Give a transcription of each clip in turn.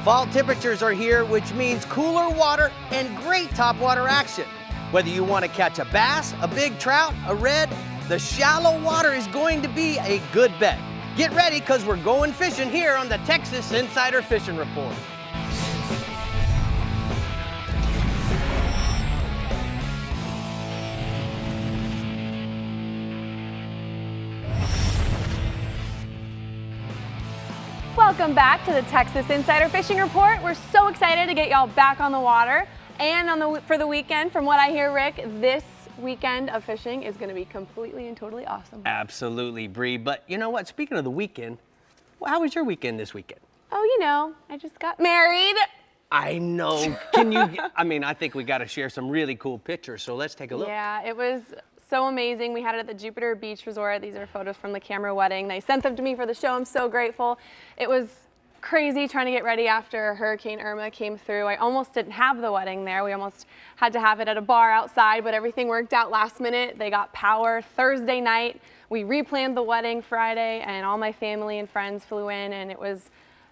Fall temperatures are here, which means cooler water and great topwater action. Whether you want to catch a bass, a big trout, a red, the shallow water is going to be a good bet. Get ready, because we're going fishing here on the Texas Insider Fishing Report. Welcome back to the Texas Insider Fishing Report. We're so excited to get y'all back on the water and for the weekend. From what I hear, Rick, this weekend of fishing is going to be completely and totally awesome. Absolutely, Bree. But you know what? Speaking of the weekend, how was your weekend this weekend? Oh, you know, I just got married. I know. Can you? I mean, I think we got to share some really cool pictures. So let's take a look. Yeah, it was so amazing. We had it at the Jupiter Beach Resort. These are photos from the camera wedding. They sent them to me for the show. I'm so grateful. It was crazy trying to get ready after Hurricane Irma came through. I almost didn't have the wedding there. We almost had to have it at a bar outside, but everything worked out last minute. They got power Thursday night. We replanned the wedding Friday, and all my family and friends flew in, and it was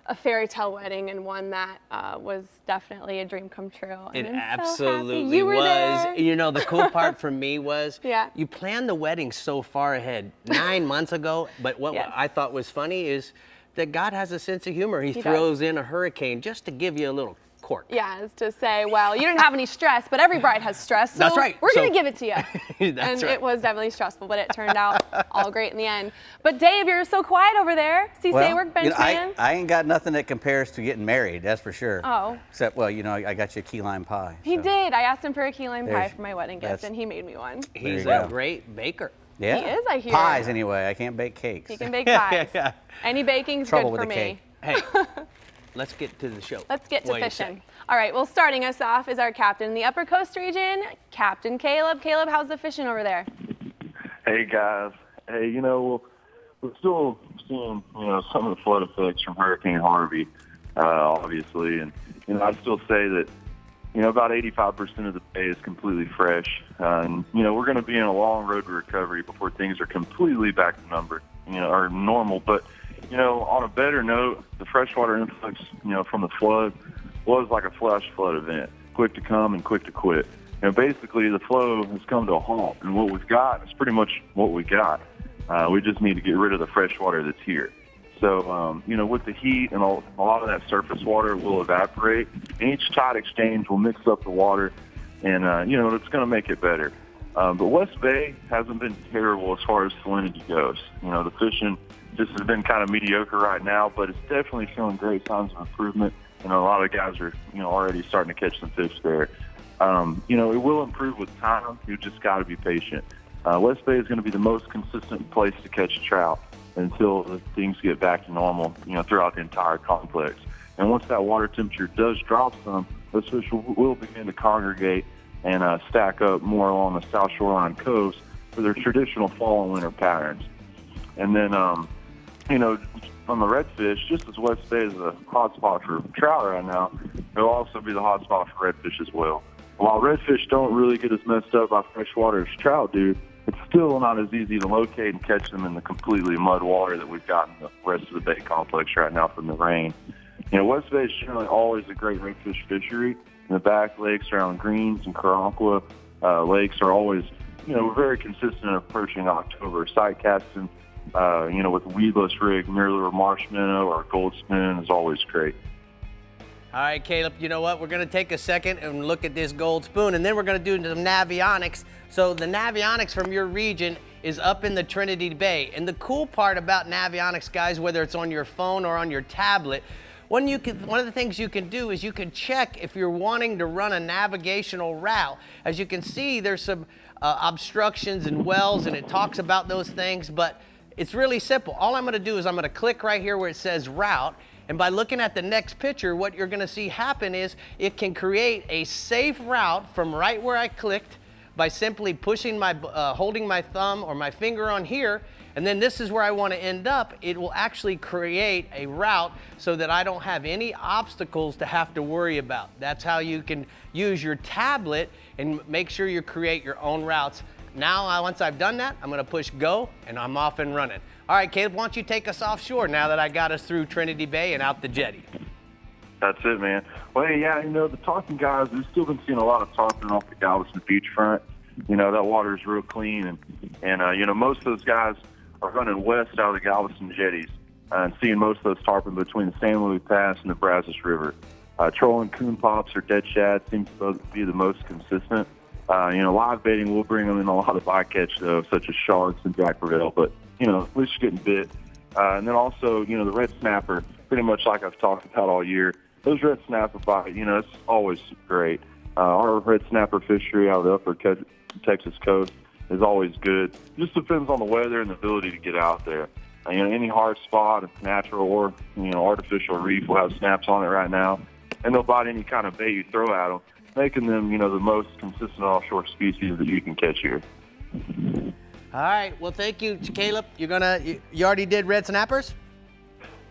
a fairy tale wedding, and one that was definitely a dream come true. It and absolutely was. There. You know, the cool part for me was Yeah. you planned the wedding so far ahead, 9 months ago. But what Yes. I thought was funny is that God has a sense of humor. He He throws does. in a hurricane just to give you a little cork. Yeah, is to say, well, you didn't have any stress, but every bride has stress, so That's right. we're So- going to give it to you. That's and right. it was definitely stressful, but it turned out all great in the end. But Dave, you're so quiet over there. CCA Workbench man. I ain't got nothing that compares to getting married, that's for sure. Oh. Except, well, you know, I got you a key lime pie. He so. did. I asked him for a key lime pie There's- for my wedding gift, that's- and he made me one. He's There you a go. great baker. Yeah. He is, I hear. Pies, anyway. I can't bake cakes. He can bake pies. Yeah. Any baking's Trouble good with for the me. cake. Hey, let's get to the show. Let's get to What do you say? fishing. All right, well, starting us off is our captain in the Upper Coast region, Captain Caleb. Caleb, how's the fishing over there? Hey guys, hey, you know, we're still seeing, you know, some of the flood effects from Hurricane Harvey, obviously, and you know, I'd still say that, you know, about 85% of the bay is completely fresh, and you know, we're going to be in a long road to recovery before things are completely back to number, you know, or normal. But you know, on a better note, the freshwater influx, you know, from the flood was like a flash flood event, quick to come and quick to quit. You know, basically the flow has come to a halt, and what we've got is pretty much what we got. We just need to get rid of the fresh water that's here. So, you know, with the heat and a lot of that surface water will evaporate, and each tide exchange will mix up the water, and, you know, it's going to make it better. But West Bay hasn't been terrible as far as salinity goes. You know, the fishing just has been kind of mediocre right now, but it's definitely showing great signs of improvement. You know, a lot of guys are, you know, already starting to catch some fish there. You know, it will improve with time. You just got to be patient. West Bay is going to be the most consistent place to catch trout until things get back to normal, you know, throughout the entire complex. And once that water temperature does drop some, those fish will begin to congregate and stack up more along the South Shoreline coast for their traditional fall and winter patterns. And then, you know, on the redfish, just as West Bay is a hotspot for trout right now, it'll also be the hotspot for redfish as well. While redfish don't really get as messed up by freshwater as trout do, it's still not as easy to locate and catch them in the completely mud water that we've got in the rest of the bay complex right now from the rain. You know, West Bay is generally always a great redfish fishery. In the back lakes around Greens and Karanqua lakes are always, you know, very consistent approaching October. Sight casting, you know, with weedless rig, mirror marsh minnow or gold spoon is always great. All right, Caleb, you know what? We're going to take a second and look at this gold spoon, and then we're going to do some navionics. So the navionics from your region is up in the Trinity Bay. And the cool part about navionics, guys, whether it's on your phone or on your tablet, one of the things you can do is you can check if you're wanting to run a navigational route. As you can see, there's some obstructions and wells, and it talks about those things, but it's really simple. All I'm going to do is I'm going to click right here where it says route. And by looking at the next picture, what you're going to see happen is it can create a safe route from right where I clicked by simply pushing my, holding my thumb or my finger on here. And then this is where I want to end up. It will actually create a route so that I don't have any obstacles to have to worry about. That's how you can use your tablet and make sure you create your own routes. Now, once I've done that, I'm going to push go, and I'm off and running. All right, Caleb, why don't you take us offshore now that I got us through Trinity Bay and out the jetty? That's it, man. Well, hey, yeah, the tarpon guys, we've still been seeing a lot of tarpon off the Galveston beachfront. That water is real clean, and most of those guys are running west out of the Galveston jetties and seeing most of those tarpon between the San Luis Pass and the Brazos River. Trolling coon pops or dead shad seems to be the most consistent. Live baiting will bring them in a lot of bycatch, though, such as sharks and jack breville, but, at least you're getting bit. And then also, the red snapper, pretty much like I've talked about all year. Those red snapper bite, it's always great. Our red snapper fishery out of the upper Texas coast is always good. Just depends on the weather and the ability to get out there. Any hard spot, natural or, artificial reef will have snaps on it right now. And they'll bite any kind of bait you throw at them, making them, the most consistent offshore species that you can catch here. All right. Well, thank you, Caleb. You already did red snappers?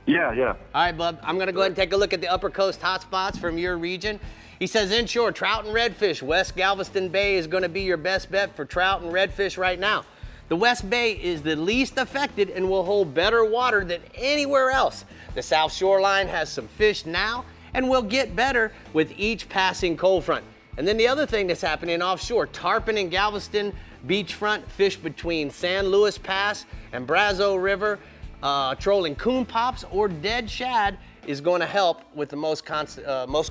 Yeah. All right, bub. I'm going to go ahead and take a look at the upper coast hotspots from your region. He says inshore, trout and redfish. West Galveston Bay is going to be your best bet for trout and redfish right now. The West Bay is the least affected and will hold better water than anywhere else. The South Shoreline has some fish now and will get better with each passing cold front. And then the other thing that's happening offshore, tarpon and Galveston beachfront fish between San Luis Pass and Brazos River, trolling coon pops or dead shad is going to help with the most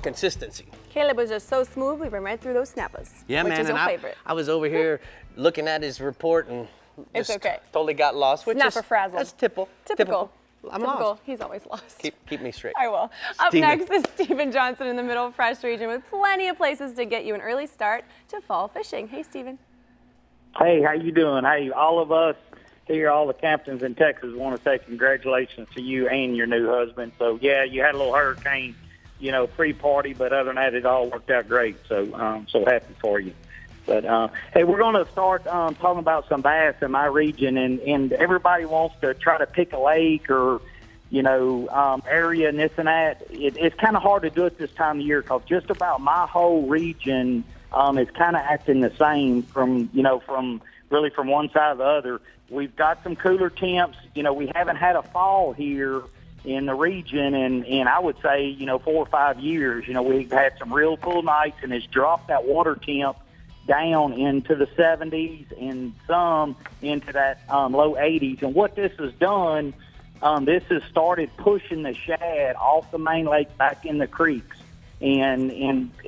consistency. Caleb was just so smooth, we ran right through those snappers. Yeah, which man. is your favorite. I was over here looking at his report and It's okay. Totally got lost. Snapper frazzle. That's typical. I'm lost. He's always lost. Keep me straight. I will. Up Steven. next is Stephen Johnson in the Middle Fresh region with plenty of places to get you an early start to fall fishing. Hey, Stephen. Hey, how you doing? Hey, all of us here, all the captains in Texas, want to say congratulations to you and your new husband. So, yeah, you had a little hurricane, pre-party, but other than that, it all worked out great. So I'm so happy for you. But, hey, we're going to start talking about some bass in my region, and everybody wants to try to pick a lake or, area and this and that. It's kind of hard to do it this time of year because just about my whole region is kind of acting the same from one side to the other. We've got some cooler temps. We haven't had a fall here in the region, and I would say, 4 or 5 years. We've had some real cool nights, and it's dropped that water temp down into the 70s and some into that low 80s. And what this has done, this has started pushing the shad off the main lake back in the creeks. And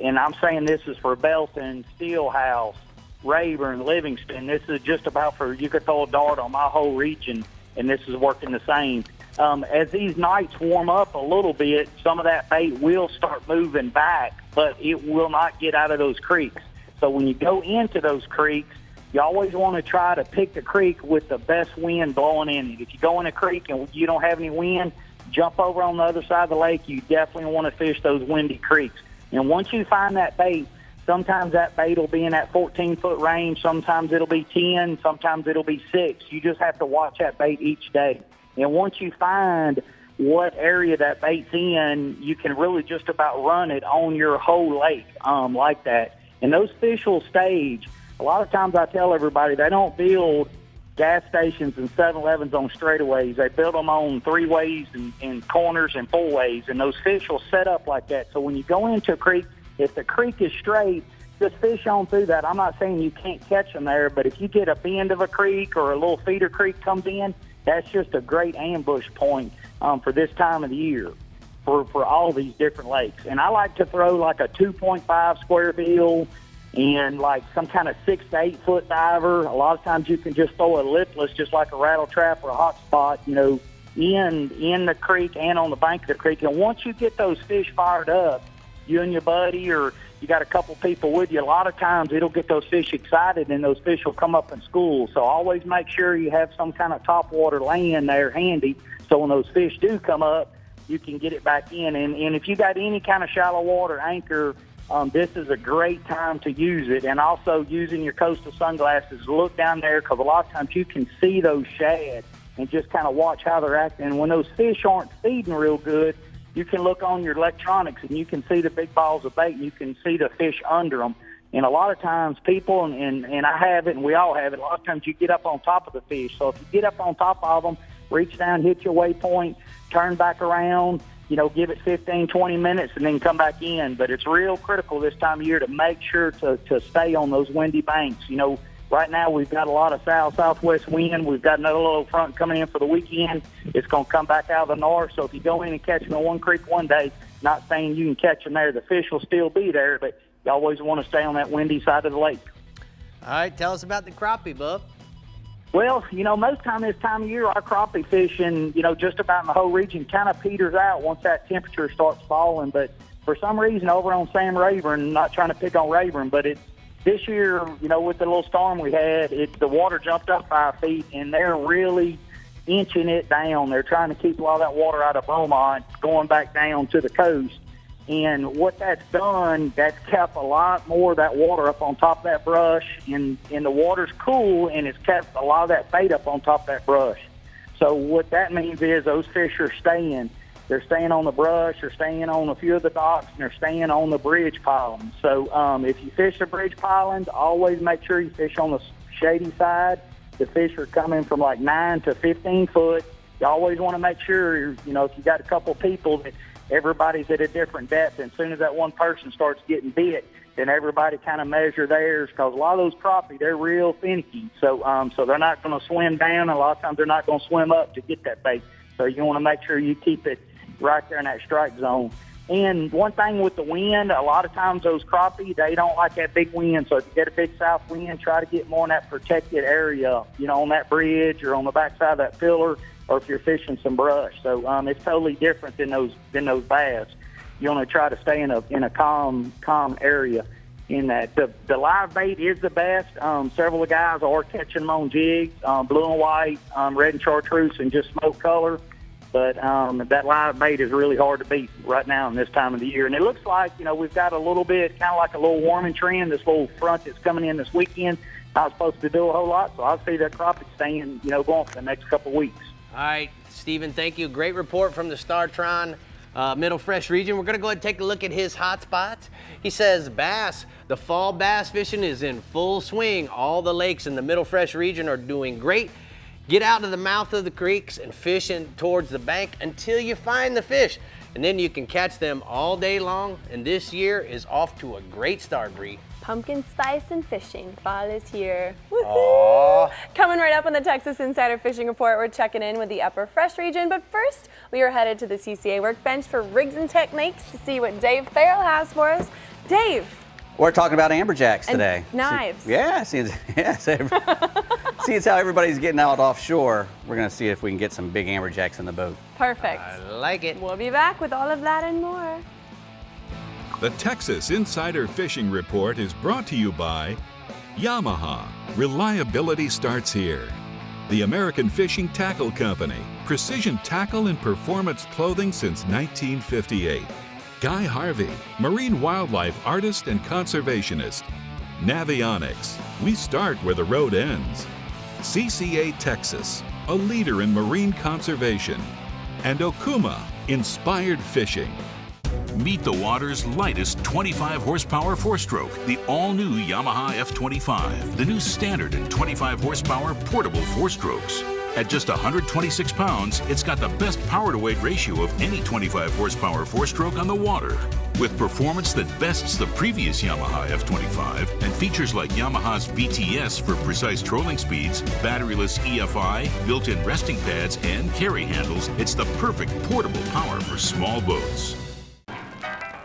I'm saying this is for Belton, Steelhouse, Rayburn, Livingston. This is just about you could throw a dart on my whole region, and this is working the same. As these nights warm up a little bit, some of that bait will start moving back, but it will not get out of those creeks. So when you go into those creeks, you always want to try to pick the creek with the best wind blowing in it. If you go in a creek and you don't have any wind, jump over on the other side of the lake. You definitely want to fish those windy creeks. And once you find that bait, sometimes that bait will be in that 14-foot range. Sometimes it'll be 10. Sometimes it'll be 6. You just have to watch that bait each day. And once you find what area that bait's in, you can really just about run it on your whole lake like that. And those fish will stage. A lot of times I tell everybody they don't build gas stations and 7-Elevens on straightaways. They build them on 3-ways and corners and 4-ways, and those fish will set up like that. So when you go into a creek, if the creek is straight, just fish on through that. I'm not saying you can't catch them there, but if you get a bend of a creek or a little feeder creek comes in, that's just a great ambush point for this time of the year for all these different lakes. And I like to throw like a 2.5 square bill and like some kind of 6 to 8 foot diver. A lot of times you can just throw a lipless, just like a rattle trap or a hot spot, in the creek and on the bank of the creek. And once you get those fish fired up, you and your buddy or you got a couple people with you, a lot of times it'll get those fish excited and those fish will come up in school. So always make sure you have some kind of topwater land there handy so when those fish do come up, you can get it back in. And if you got any kind of shallow water anchor, this is a great time to use it. And also using your coastal sunglasses, look down there because a lot of times you can see those shad and just kind of watch how they're acting. And when those fish aren't feeding real good, you can look on your electronics and you can see the big balls of bait and you can see the fish under them. And a lot of times people, and I have it and we all have it, a lot of times you get up on top of the fish. So if you get up on top of them, reach down, hit your waypoint, turn back around, give it 15, 20 minutes and then come back in. But it's real critical this time of year to make sure to stay on those windy banks. Right now we've got a lot of southwest wind. We've got another little front coming in for the weekend. It's going to come back out of the north. So if you go in and catch them in one creek one day, not saying you can catch them there, the fish will still be there, but you always want to stay on that windy side of the lake. All right, tell us about the crappie, bub. Well, most time this time of year, our crappie fishing, just about in the whole region kind of peters out once that temperature starts falling. But for some reason over on Sam Rayburn, not trying to pick on Rayburn, but this year, with the little storm we had, the water jumped up 5 feet, and they're really inching it down. They're trying to keep a lot of that water out of Beaumont, going back down to the coast. And what that's done, that's kept a lot more of that water up on top of that brush, and the water's cool, and it's kept a lot of that bait up on top of that brush. So what that means is those fish are staying. They're staying on the brush, they're staying on a few of the docks, and they're staying on the bridge pilings. So if you fish the bridge pilings, always make sure you fish on the shady side. The fish are coming from like 9 to 15 foot. You always want to make sure, if you got a couple people, that everybody's at a different depth. And as soon as that one person starts getting bit, then everybody kind of measure theirs, because a lot of those crappie, they're real finicky. So they're not going to swim down, and a lot of times they're not going to swim up to get that bait. So you want to make sure you keep it right there in that strike zone. And one thing with the wind, a lot of times those crappie, they don't like that big wind. So if you get a big south wind, try to get more in that protected area, on that bridge or on the backside of that pillar, or if you're fishing some brush. So it's totally different than those bass. You want to try to stay in a calm area. In that the live bait is the best. Several of the guys are catching them on jigs, blue and white, red and chartreuse, and just smoke color. But that live bait is really hard to beat right now in this time of the year. And it looks like, we've got a little bit, kind of like a little warming trend, this little front that's coming in this weekend. Not supposed to do a whole lot, so I'll see that crappie staying, going for the next couple of weeks. All right, Stephen, thank you. Great report from the Startron Middle Fresh region. We're going to go ahead and take a look at his hot spots. He says the fall bass fishing is in full swing. All the lakes in the Middle Fresh region are doing great. Get out to the mouth of the creeks and fish in towards the bank until you find the fish. And then you can catch them all day long. And this year is off to a great start, Bree. Pumpkin spice and fishing. Fall is here. Aww. Coming right up on the Texas Insider Fishing Report, we're checking in with the Upper Fresh region. But first, we are headed to the CCA workbench for rigs and techniques to see what Dave Farrell has for us. Dave. We're talking about Amberjacks today. Knives. Seeing how everybody's getting out offshore, we're going to see if we can get some big Amberjacks in the boat. Perfect. I like it. We'll be back with all of that and more. The Texas Insider Fishing Report is brought to you by Yamaha. Reliability starts here. The American Fishing Tackle Company. Precision tackle and performance clothing since 1958. Guy Harvey, marine wildlife artist and conservationist. Navionics, we start where the road ends. CCA Texas, a leader in marine conservation. And Okuma, inspired fishing. Meet the water's lightest 25 horsepower four-stroke, the all-new Yamaha F25, the new standard and 25 horsepower portable four-strokes. At just 126 pounds, it's got the best power-to-weight ratio of any 25 horsepower four-stroke on the water. With performance that bests the previous Yamaha F25 and features like Yamaha's VTS for precise trolling speeds, batteryless EFI, built-in resting pads, and carry handles, it's the perfect portable power for small boats.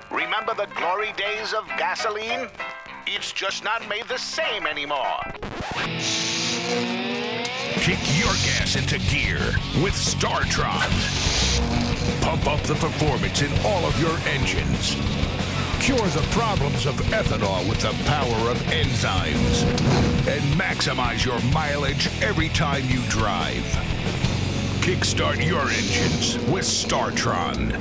Remember the glory days of gasoline? It's just not made the same anymore. Kick your gas into gear with StarTron. Pump up the performance in all of your engines. Cure the problems of ethanol with the power of enzymes. And maximize your mileage every time you drive. Kickstart your engines with StarTron.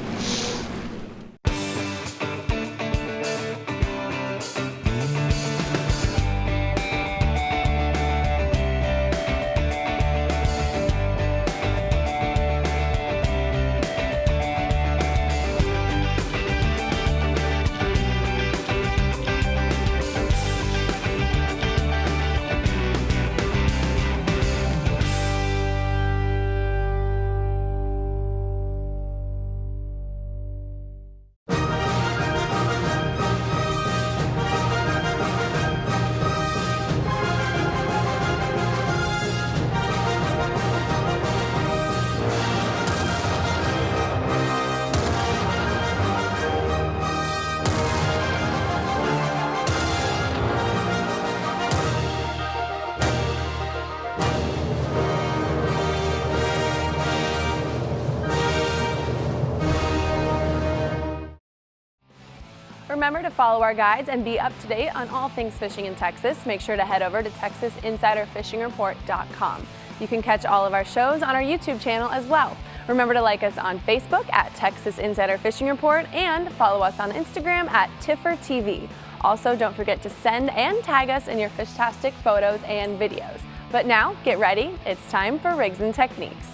Remember to follow our guides and be up to date on all things fishing in Texas. Make sure to head over to TexasInsiderFishingReport.com. You can catch all of our shows on our YouTube channel as well. Remember to like us on Facebook at Texas Insider Fishing Report and follow us on Instagram at TifferTV. Also, don't forget to send and tag us in your Fishtastic photos and videos. But now, get ready. It's time for Rigs and Techniques.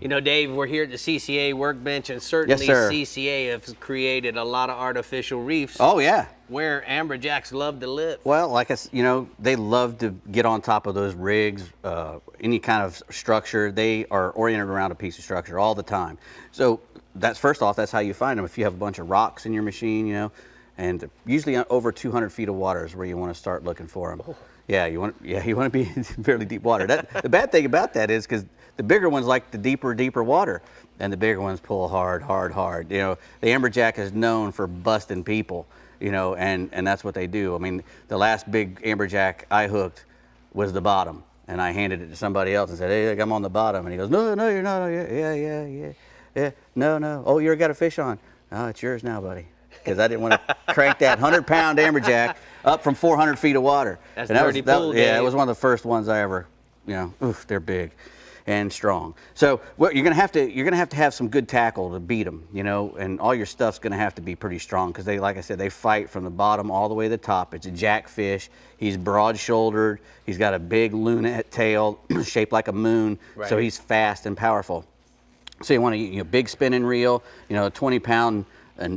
You know, Dave, we're here at the CCA workbench, and certainly Yes, sir. CCA has created a lot of artificial reefs. Oh, yeah. Where Amberjacks love to live. Well, like they love to get on top of those rigs, any kind of structure. They are oriented around a piece of structure all the time. So that's first off, that's how you find them. If you have a bunch of rocks in your machine, and usually over 200 feet of water is where you want to start looking for them. Oh. Yeah, you want to be in fairly deep water. The bad thing about that is because the bigger ones like the deeper water, and the bigger ones pull hard. The Amberjack is known for busting people. And that's what they do. I mean, the last big Amberjack I hooked was the bottom, and I handed it to somebody else and said, "Hey, I'm on the bottom," and he goes, "No, you're not. Oh, yeah. No. Oh, you got a fish on? Oh, it's yours now, buddy." Because I didn't want to crank that 100-pound Amberjack up from 400 feet of water. That's dirty pool, yeah, it was one of the first ones I ever, they're big and strong. So you're gonna have to have some good tackle to beat them, and all your stuff's gonna have to be pretty strong because like I said, they fight from the bottom all the way to the top. It's a jackfish. He's broad-shouldered. He's got a big lunette tail shaped like a moon, right. So he's fast and powerful. So you want to use a big spinning reel, a 20-pound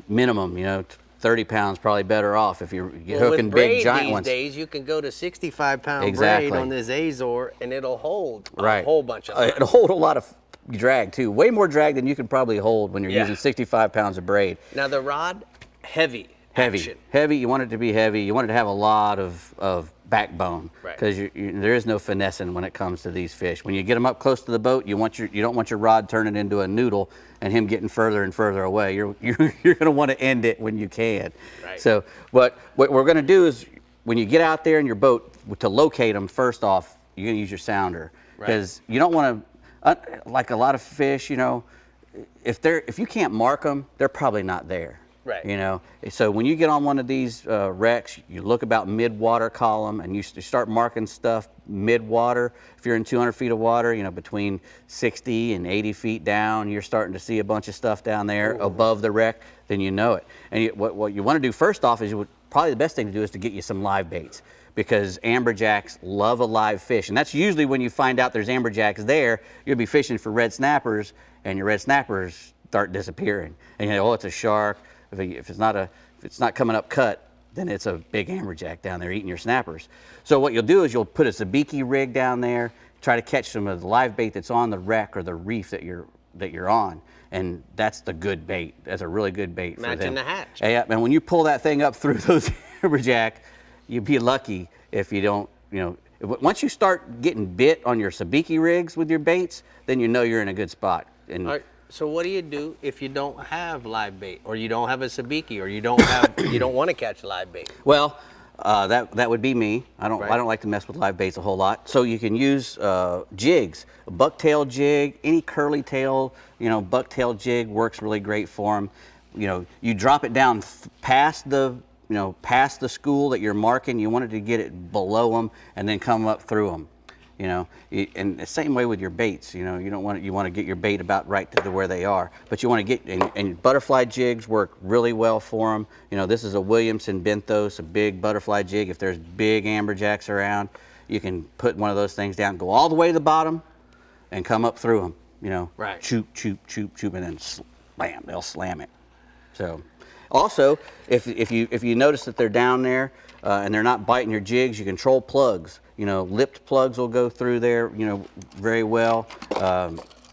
minimum, 30 pounds probably better off if you're hooking big giant ones. These days you can go to 65-pound exactly. braid on this Azor and it'll hold right. a whole bunch of it'll hold a lot of drag too. Way more drag than you can probably hold when you're using 65 pounds of braid. Now the rod, heavy. You want it to be heavy. You want it to have a lot of backbone because there is no finessing when it comes to these fish. When you get them up close to the boat, you don't want your rod turning into a noodle and him getting further and further away. You're going to want to end it when you can. Right. So what we're going to do is when you get out there in your boat to locate them, first off, you're going to use your sounder because you don't want to like a lot of fish. If you can't mark them, they're probably not there. Right. So when you get on one of these wrecks, you look about mid-water column and you start marking stuff mid-water. If you're in 200 feet of water, between 60 and 80 feet down, you're starting to see a bunch of stuff down there above the wreck, then you know it. And what you want to do first off is probably the best thing to do is to get you some live baits because Amberjacks love a live fish. And that's usually when you find out there's Amberjacks there, you'll be fishing for red snappers and your red snappers start disappearing. And it's a shark. If it's not coming up cut, then it's a big Amberjack down there eating your snappers. So what you'll do is you'll put a sabiki rig down there, try to catch some of the live bait that's on the wreck or the reef that you're on, and that's the good bait. That's a really good bait for them. Matching the hatch. Yeah, and when you pull that thing up through those Amberjack, you'd be lucky if you don't. Once you start getting bit on your sabiki rigs with your baits, then you're in a good spot. And all right. So what do you do if you don't have live bait, or you don't have a sabiki, or you don't want to catch live bait? Well, that would be me. I don't like to mess with live baits a whole lot. So you can use jigs, a bucktail jig, any curly tail, bucktail jig works really great for them. You drop it down past the school that you're marking. You want it to get it below them and then come up through them. And the same way with your baits, you want to get your bait about right to where they are, but you want to get, and butterfly jigs work really well for them. This is a Williamson Benthos, a big butterfly jig. If there's big Amberjacks around, you can put one of those things down, go all the way to the bottom and come up through them, Right. Choop, and then slam, they'll slam it. So also, if you notice that they're down there and they're not biting your jigs, you control plugs. Lipped plugs will go through there, very well.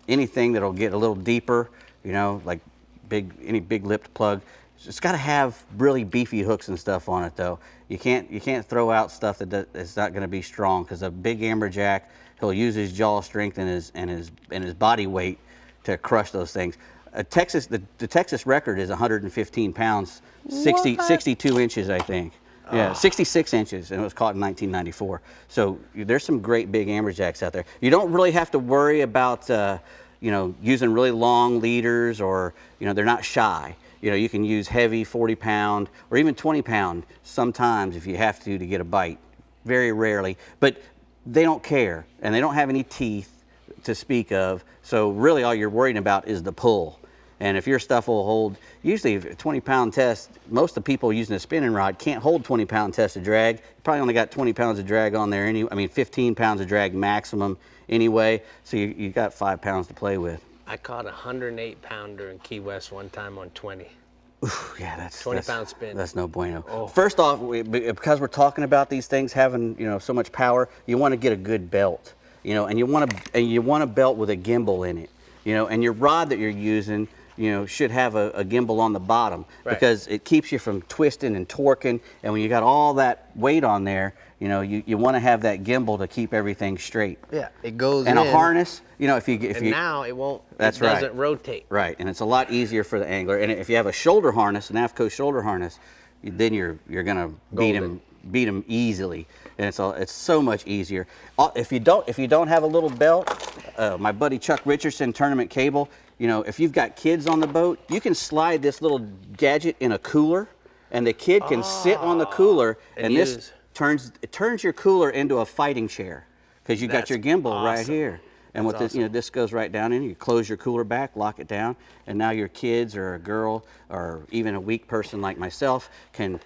Anything that'll get a little deeper, like any big lipped plug. It's got to have really beefy hooks and stuff on it, though. You can't throw out stuff that's not going to be strong because a big Amberjack, he'll use his jaw strength and his body weight to crush those things. The Texas record is 115 pounds, 62 inches, I think. Yeah, 66 inches, and it was caught in 1994. So there's some great big amberjacks out there. You don't really have to worry about, you know, using really long leaders, or, you know, they're not shy. You know, you can use heavy 40-pound or even 20-pound sometimes if you have to get a bite. Very rarely, but they don't care, and they don't have any teeth to speak of. So really all you're worrying about is the pull. And if your stuff will hold, usually a 20-pound test, most of the people using a spinning rod can't hold 20-pound test of drag. You probably only got 20 pounds of drag on there, 15 pounds of drag maximum anyway. So you got 5 pounds to play with. I caught a 108-pounder in Key West one time on 20. Oof, yeah, that's 20-pound spin. That's no bueno. Oh. First off, because we're talking about these things having, you know, so much power, you want to get a good belt, you know, and you want a belt with a gimbal in it, you know, and your rod that you're using, you know, should have a gimbal on the bottom, because it keeps you from twisting and torquing. And when you got all that weight on there, you know, you want to have that gimbal to keep everything straight. Yeah, it goes and in. a harness, you know, if you now it won't. That's it doesn't rotate. Right, and it's a lot easier for the angler. And if you have a shoulder harness, an AFCO shoulder harness, then you're gonna beat him easily, and it's so much easier. If you don't have a little belt, my buddy Chuck Richardson tournament cable. You know, if you've got kids on the boat, you can slide this little gadget in a cooler, and the kid can sit on the cooler, and this turns your cooler into a fighting chair, because you got your gimbal right here. And with this, you know, this goes right down in. You close your cooler back, lock it down, and now your kids or a girl or even a weak person like myself can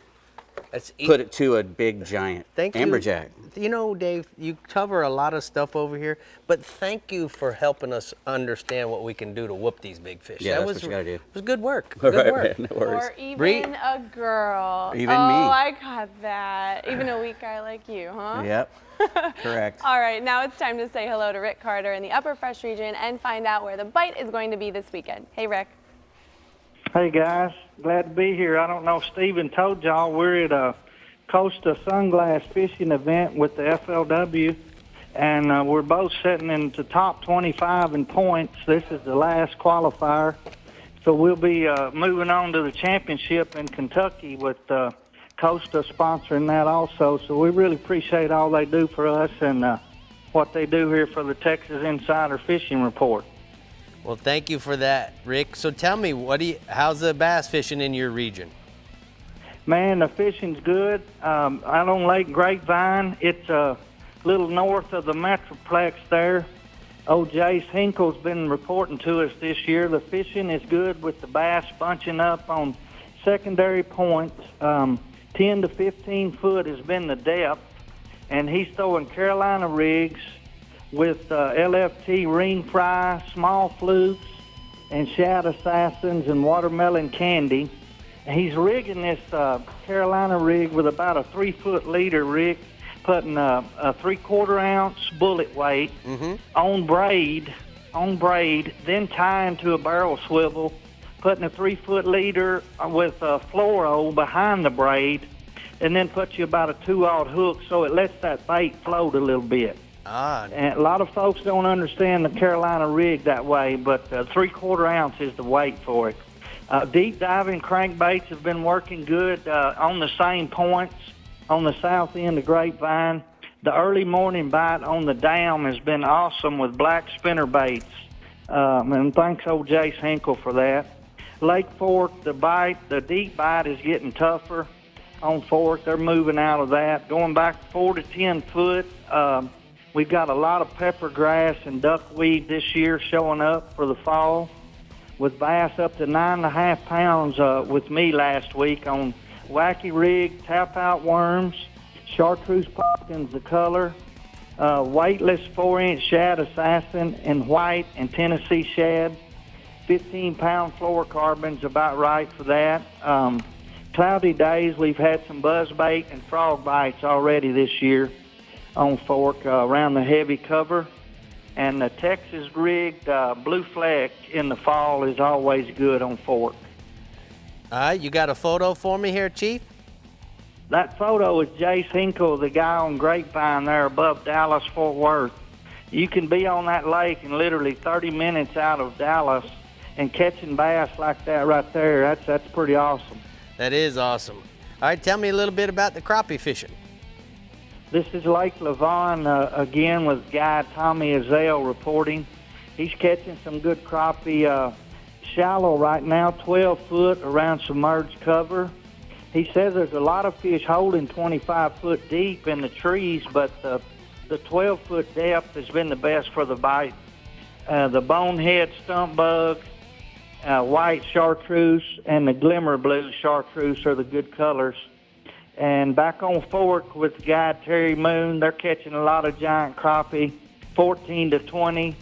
put it to a big giant amberjack. You know, Dave, you cover a lot of stuff over here, but thank you for helping us understand what we can do to whoop these big fish. Yeah, that's what you gotta do. It was good work. Good work. No worries. Or even a girl. Even me. Oh, I got that. Even a weak guy like you, huh? Yep. Correct. All right, now it's time to say hello to Rick Carter in the Upper Fresh region and find out where the bite is going to be this weekend. Hey, Rick. Hey, guys. Glad to be here. I don't know if Steven told y'all, we're at a Costa Sunglass fishing event with the FLW, and we're both sitting in the top 25 in points. This is the last qualifier. So we'll be moving on to the championship in Kentucky with Costa sponsoring that also. So we really appreciate all they do for us and what they do here for the Texas Insider Fishing Report. Well, thank you for that, Rick. So tell me, how's the bass fishing in your region? Man, the fishing's good. Out on Lake Grapevine, it's a little north of the Metroplex there. Old Jace Hinkle's been reporting to us this year. The fishing is good with the bass bunching up on secondary points. 10 to 15 foot has been the depth, and he's throwing Carolina rigs with LFT ring fry, small flukes, and shad assassins and watermelon candy. He's rigging this Carolina rig with about a 3-foot leader rig, putting a 3/4 ounce bullet weight on braid, then tying to a barrel swivel, putting a 3-foot leader with a fluoro behind the braid, and then put you about a 2/0 hook so it lets that bait float a little bit. And a lot of folks don't understand the Carolina rig that way, but 3/4 ounce is the weight for it. Deep diving crankbaits have been working good on the same points on the south end of Grapevine. The early morning bite on the dam has been awesome with black spinner baits. And thanks old Jace Hinkle for that. Lake Fork, the deep bite is getting tougher on Fork. They're moving out of that. Going back 4 to 10 foot, we've got a lot of pepper grass and duckweed this year showing up for the fall, with bass up to 9.5 pounds with me last week on wacky rig, tap out worms, chartreuse pumpkins, the color, weightless 4-inch shad assassin in white and Tennessee shad. 15-pound fluorocarbon's about right for that. Cloudy days, we've had some buzzbait and frog bites already this year on Fork around the heavy cover. And the Texas rigged blue fleck in the fall is always good on Fork. All right, you got a photo for me here, Chief? That photo is Jace Hinkle, the guy on Grapevine there above Dallas, Fort Worth. You can be on that lake in literally 30 minutes out of Dallas and catching bass like that right there. That's pretty awesome. That is awesome. All right, tell me a little bit about the crappie fishing. This is Lake Levon again with guide Tommy Azale reporting. He's catching some good crappie shallow right now, 12 foot around submerged cover. He says there's a lot of fish holding 25 foot deep in the trees, but the 12 foot depth has been the best for the bite. The bonehead stump bug, white chartreuse, and the glimmer blue chartreuse are the good colors. And back on Fork with guide Terry Moon, they're catching a lot of giant crappie, 14 to 20.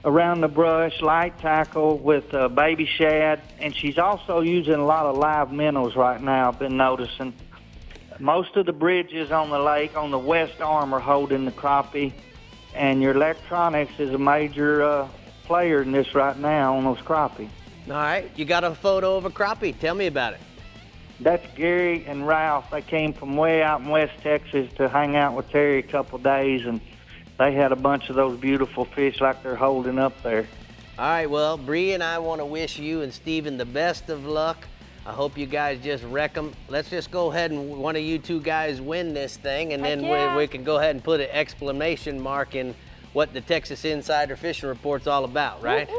Around the brush, light tackle with baby shad, and she's also using a lot of live minnows right now, I've been noticing. Most of the bridges on the lake on the west arm are holding the crappie, and your electronics is a major player in this right now on those crappie. All right, you got a photo of a crappie. Tell me about it. That's Gary and Ralph. They came from way out in West Texas to hang out with Terry a couple of days, and they had a bunch of those beautiful fish like they're holding up there. All right, well, Bree and I want to wish you and Steven the best of luck. I hope you guys just wreck them. Let's just go ahead and one of you two guys win this thing, and then we can go ahead and put an exclamation mark in what the Texas Insider Fishing Report's all about, right?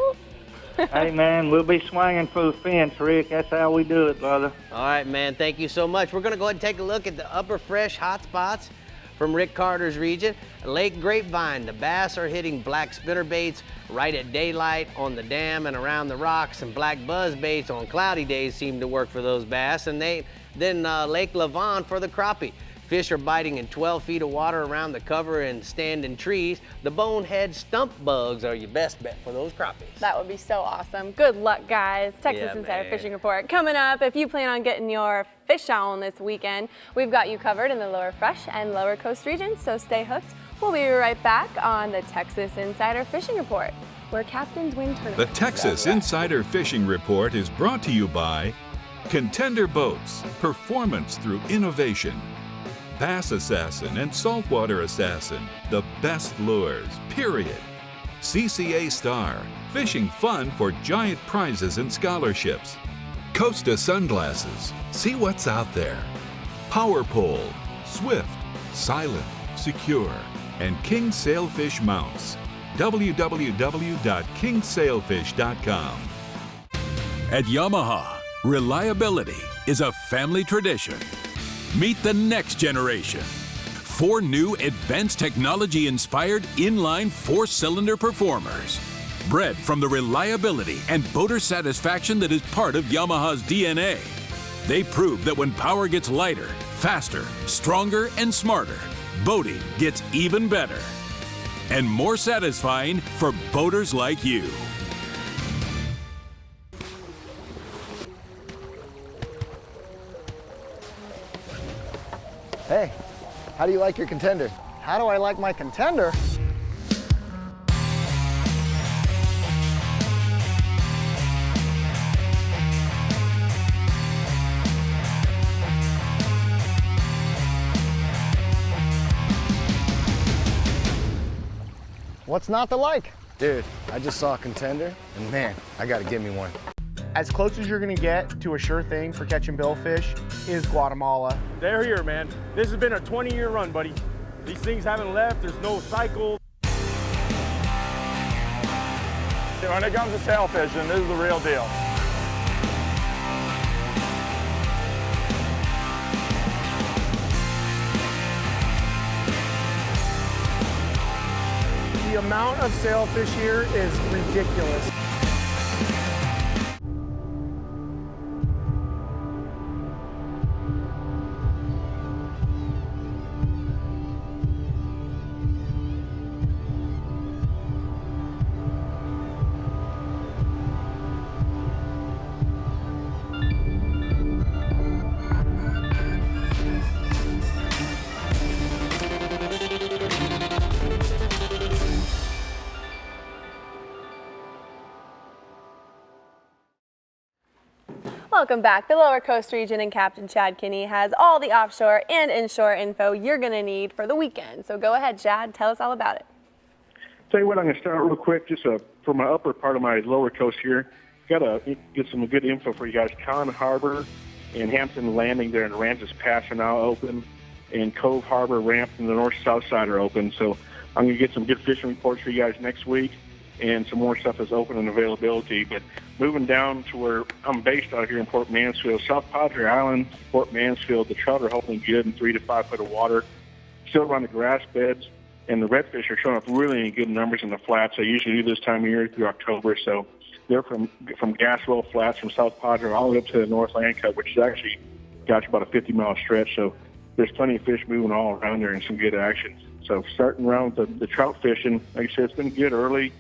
Hey, man, we'll be swinging for the fence, Rick. That's how we do it, brother. All right, man, thank you so much. We're going to go ahead and take a look at the upper fresh hot spots from Rick Carter's region. Lake Grapevine, the bass are hitting black spinnerbaits right at daylight on the dam and around the rocks, and black buzzbaits on cloudy days seem to work for those bass. And then Lake Levon for the crappie. Fish are biting in 12 feet of water around the cover and standing trees. The bonehead stump bugs are your best bet for those crappies. That would be so awesome. Good luck, guys. Texas Insider Fishing Report coming up. If you plan on getting your fish on this weekend, we've got you covered in the lower fresh and lower coast regions, so stay hooked. We'll be right back on the Texas Insider Fishing Report, where captains win tournaments. The Texas Insider Fishing Report is brought to you by Contender Boats, performance through innovation. Bass Assassin and Saltwater Assassin, the best lures, period. CCA Star, fishing fun for giant prizes and scholarships. Costa Sunglasses, see what's out there. Power Pole, swift, silent, secure. And King Sailfish Mounts, www.kingsailfish.com. At Yamaha, reliability is a family tradition. Meet the next generation. 4 new advanced technology-inspired inline 4-cylinder performers. Bred from the reliability and boater satisfaction that is part of Yamaha's DNA. They prove that when power gets lighter, faster, stronger, and smarter, boating gets even better. And more satisfying for boaters like you. Hey, how do you like your contender? How do I like my contender? What's not to like? Dude, I just saw a contender, and man, I gotta give me one. As close as you're gonna get to a sure thing for catching billfish is Guatemala. They're here, man. This has been a 20-year run, buddy. These things haven't left. There's no cycle. When it comes to sail fishing, this is the real deal. The amount of sailfish here is ridiculous. Welcome back. The Lower Coast Region and Captain Chad Kinney has all the offshore and inshore info you're going to need for the weekend. So go ahead, Chad. Tell us all about it. Tell you what, I'm going to start real quick just for my upper part of my lower coast here. Got to get some good info for you guys. Con Harbor, and Hampton Landing there and Aransas Pass are now open, and Cove Harbor Ramp and the north-south side are open. So I'm going to get some good fishing reports for you guys next week, and some more stuff is open and availability. But moving down to where I'm based out here in Port Mansfield, South Padre Island, Port Mansfield, the trout are holding good in 3 to 5 foot of water, still around the grass beds, and the redfish are showing up really in good numbers in the flats. I usually do this time of year through October, so they're from Gaswell Flats from South Padre all the way up to the North Land Cut, which is actually got about a 50-mile stretch. So there's plenty of fish moving all around there and some good action. So starting around the trout fishing, like I said, it's been good early.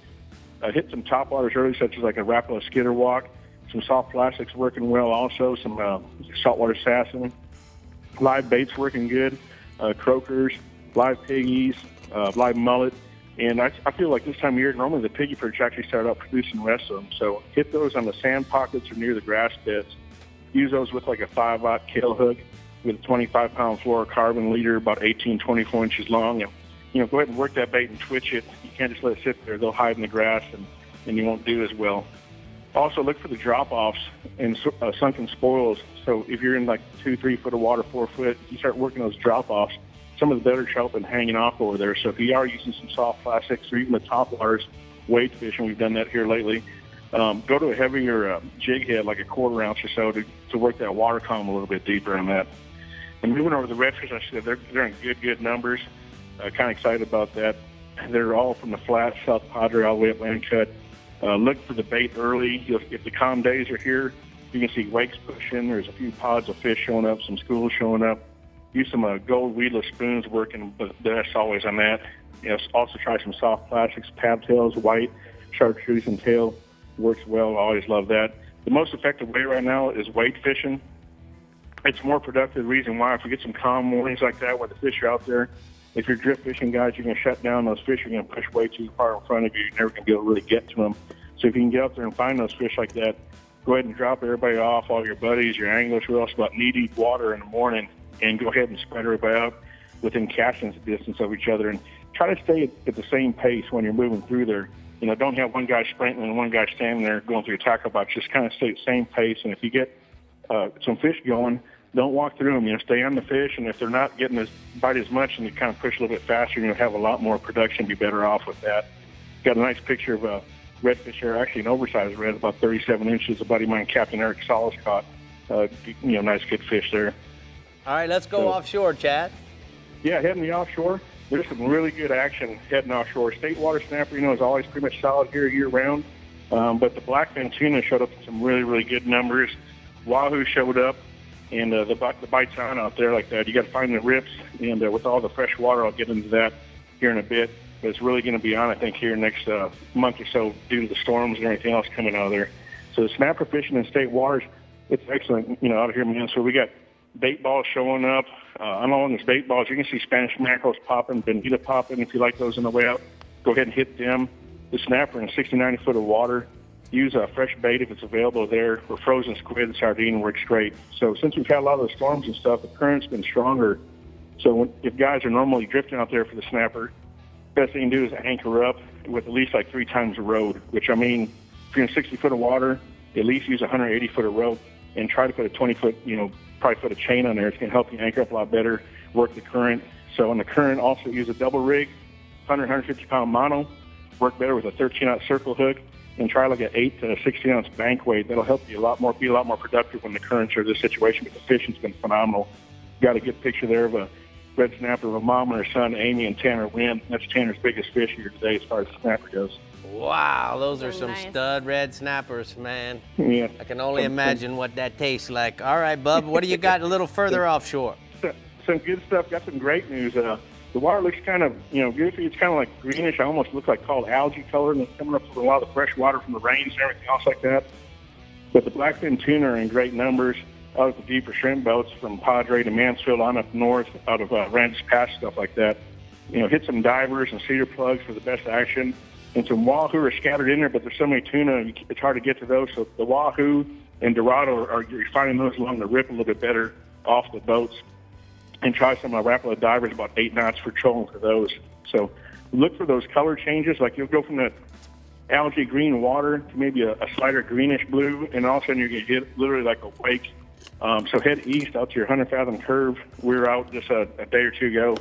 I hit some top waters early, such as like a Rapala skitter walk. Some soft plastics working well also, some saltwater sassing. Live baits working good, croakers, live piggies, live mullet. And I feel like this time of year, normally the piggy perch actually start out producing the rest of them. So hit those on the sand pockets or near the grass beds. Use those with like a 5-aught tail hook with a 25-pound fluorocarbon leader, about 18, 24 inches long. And, go ahead and work that bait and twitch it. You can't just let it sit there. They'll hide in the grass, and you won't do as well. Also, look for the drop-offs and sunken spoils. So if you're in like 2-3 foot of water, 4 foot, you start working those drop-offs. Some of the better trout been hanging off over there. So if you are using some soft plastics or even the top waters, wade fishing, we've done that here lately, go to a heavier jig head, like a 1/4 ounce or so, to work that water column a little bit deeper on that. And moving over the redfish, I said they're in good numbers. Kind of excited about that. They're all from the flat, South Padre, all the way up Land Cut. Look for the bait early. If the calm days are here, you can see wakes pushing. There's a few pods of fish showing up, some schools showing up. Use some gold weedless spoons working, but that's always on that. Also try some soft plastics, pab tails, white, chartreuse and tail. Works well. Always love that. The most effective way right now is wade fishing. It's more productive. The reason why, if we get some calm mornings like that where the fish are out there, if you're drift fishing guys, you're going to shut down those fish. You're going to push way too far in front of you. You're never going to be able to really get to them. So if you can get out there and find those fish like that, go ahead and drop everybody off, all your buddies, your anglers, who else, about knee-deep water in the morning, and go ahead and spread everybody out within casting distance of each other. And try to stay at the same pace when you're moving through there. Don't have one guy sprinting and one guy standing there going through your tackle box. Just kind of stay at the same pace. And if you get some fish going, don't walk through them. Stay on the fish. And if they're not getting bite as much, and you kind of push a little bit faster, you'll have a lot more production. Be better off with that. Got a nice picture of a redfish here, actually an oversized red, about 37 inches. A buddy of mine, Captain Eric Solis, caught. Nice good fish there. All right, let's go offshore, Chad. Yeah, heading the offshore. There's some really good action heading offshore. State water snapper, is always pretty much solid here year-round. But the blackfin tuna showed up with some really, really good numbers. Wahoo showed up, and the bite's on out there like that. You got to find the rips, and with all the fresh water, I'll get into that here in a bit. But it's really going to be on, I think, here next month or so due to the storms and everything else coming out of there. So the snapper fishing in state waters, it's excellent, out here in Minnesota. We got bait balls showing up. On these bait balls, you can see Spanish mackerels popping, bonita popping. If you like those on the way out, go ahead and hit them. The snapper in 60, 90 foot of water. Use a fresh bait if it's available there, or frozen squid and sardine works great. So since we've had a lot of the storms and stuff, the current's been stronger. So if guys are normally drifting out there for the snapper, best thing you can do is anchor up with at least like 3 times the road, which if you're in 60 foot of water, at least use 180 foot of rope and try to put a 20 foot, probably put a chain on there. It's going to help you anchor up a lot better, work the current. So on the current, also use a double rig, 150 pound mono, work better with a 13-ounce circle hook, and try like an 8 to 16-ounce bank weight. That'll help you be a lot more productive when the currents are this situation. But the fishing's been phenomenal. Got a good picture there of a red snapper of a mom and her son, Amy and Tanner Wynn. That's Tanner's biggest fish here today as far as the snapper goes. Wow, those are some stud red snappers, man. Yeah. I can only imagine what that tastes like. All right, Bub, what do you got a little further offshore? Some good stuff. Got some great news. The water looks kind of, goofy. It's kind of like greenish. I almost look like called algae color, and it's coming up with a lot of the fresh water from the rains and everything else like that. But the blackfin tuna are in great numbers out of the deeper shrimp boats from Padre to Mansfield on up north, out of Aransas Pass, stuff like that. Hit some divers and cedar plugs for the best action. And some wahoo are scattered in there, but there's so many tuna, it's hard to get to those. So the wahoo and dorado, you're finding those along the rip a little bit better off the boats. And try some Rapala divers, about 8 knots for trolling for those. So look for those color changes. Like you'll go from that algae green water to maybe a slighter greenish blue, and all of a sudden you're going to hit literally like a wake So head east out to your 100 fathom curve. We were out just a day or two ago,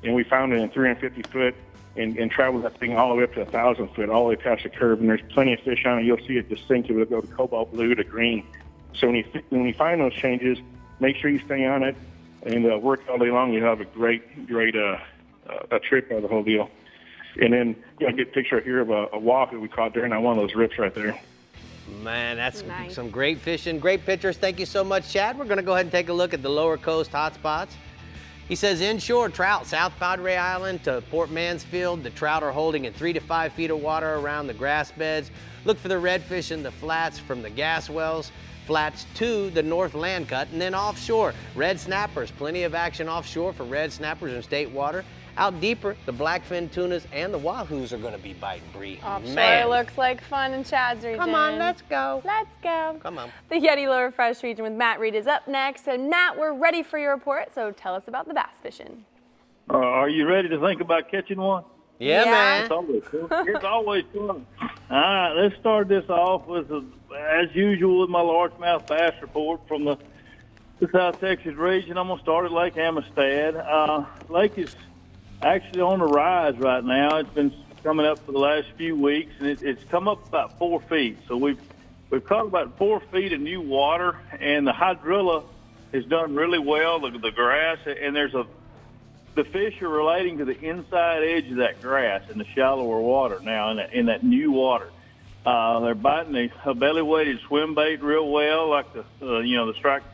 and we found it in 350 foot and traveled that thing all the way up to 1,000 foot, all the way past the curve. And there's plenty of fish on it. You'll see it distinctly. It'll go to cobalt blue to green. So when you find those changes, make sure you stay on it and work all day long. You'll have a great a trip out of the whole deal. And then get a picture here of a wahoo we caught during one of those rips right there. Man, that's Nice. some great fishing, great pictures. Thank you so much, Chad. We're going to go ahead and take a look at the lower coast hotspots. He says inshore trout, South Padre Island to Port Mansfield. The trout are holding in 3 to 5 feet of water around the grass beds. Look for the redfish in the flats from the gas wells. Flats to the North Land Cut, and then offshore, red snappers. Plenty of action offshore for red snappers in state water. Out deeper, the blackfin tunas and the wahoos are going to be biting, Bree. Offshore Man. looks like fun in Chad's region. Come on, let's go. Let's go. Come on. The Yeti Lower Fresh region with Matt Reed is up next. And Matt, we're ready for your report, so tell us about the bass fishing. Are you ready to think about catching one? Yeah, man. It's always fun. It's always fun. All right, let's start this off with, as usual, with my largemouth bass report from the South Texas region. I'm going to start at Lake Amistad. Lake is actually on the rise right now. It's been coming up for the last few weeks, and it's come up about 4 feet. So we've caught about 4 feet of new water, and the hydrilla has done really well. The grass, and the fish are relating to the inside edge of that grass in the shallower water now, in that new water. They're biting a belly-weighted swim bait real well, like the Strike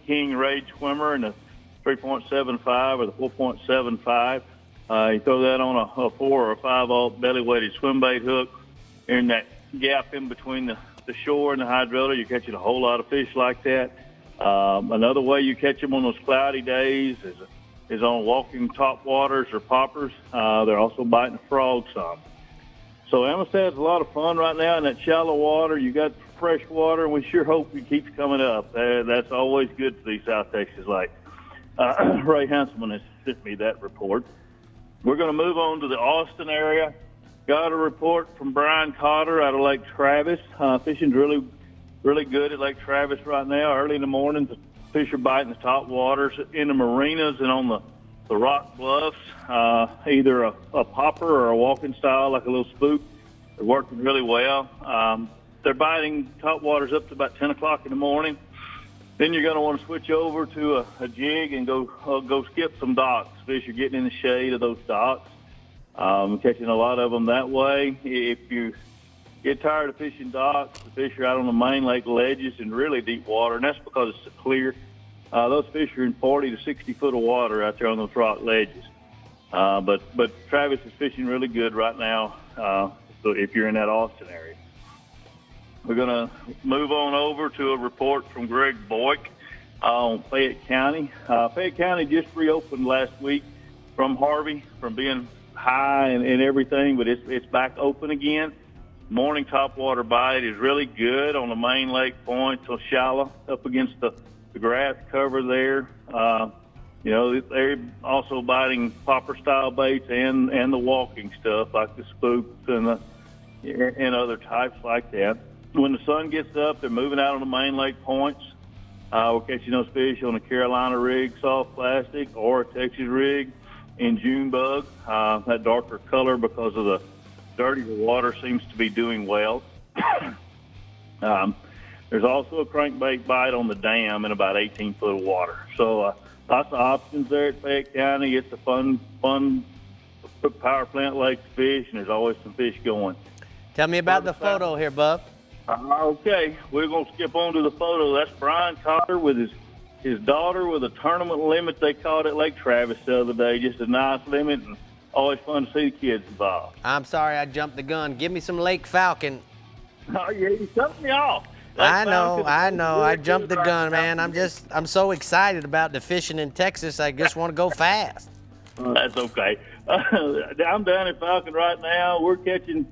King Rage Swimmer and the 3.75 or the 4.75. You throw that on a 4 or 5/0 belly-weighted swim bait hook. In that gap in between the shore and the hydrilla, you're catching a whole lot of fish like that. Another way you catch them on those cloudy days is on walking top waters or poppers. They're also biting frogs some. So Amistad's a lot of fun right now in that shallow water. You got fresh water, and we sure hope it keeps coming up. That's always good for these South Texas lakes. Ray Hanselman has sent me that report. We're going to move on to the Austin area. Got a report from Brian Cotter out of Lake Travis. Fishing's really, really good at Lake Travis right now. Early in the morning, the fish are biting the top waters in the marinas and on the rock bluffs, either a popper or a walking style, like a little spook. They're working really well. They're biting top waters up to about 10 o'clock in the morning. Then you're going to want to switch over to a jig and go skip some docks. Fish are getting in the shade of those docks. Catching a lot of them that way. If you get tired of fishing docks, the fish are out on the main lake ledges in really deep water, and that's because it's clear. Those fish are in 40 to 60 foot of water out there on those rock ledges. But Travis is fishing really good right now, so if you're in that Austin area. We're going to move on over to a report from Greg Boyk on Fayette County. Fayette County just reopened last week from Harvey, from being high and everything, but it's back open again. Morning topwater bite is really good on the main lake point, so shallow, up against the grass cover there. They're also biting popper-style baits and the walking stuff, like the spooks and other types like that. When the sun gets up, they're moving out on the main lake points. We're catching those fish on a Carolina rig, soft plastic, or a Texas rig in June bug. That darker color, because of the dirtier water, seems to be doing well. There's also a crankbait bite on the dam in about 18 foot of water. So lots of options there at Fayette County. It's a fun power plant lake to fish, and there's always some fish going. Tell me about the photo here, bub. Okay, we're going to skip on to the photo. That's Brian Cotter with his daughter with a tournament limit they caught at Lake Travis the other day. Just a nice limit, and always fun to see the kids involved. I'm sorry I jumped the gun. Give me some Lake Falcon. Oh, yeah, you jumped me off. I know. I jumped the gun, man. I'm so excited about the fishing in Texas. I just want to go fast. That's okay. I'm down in Falcon right now. We're catching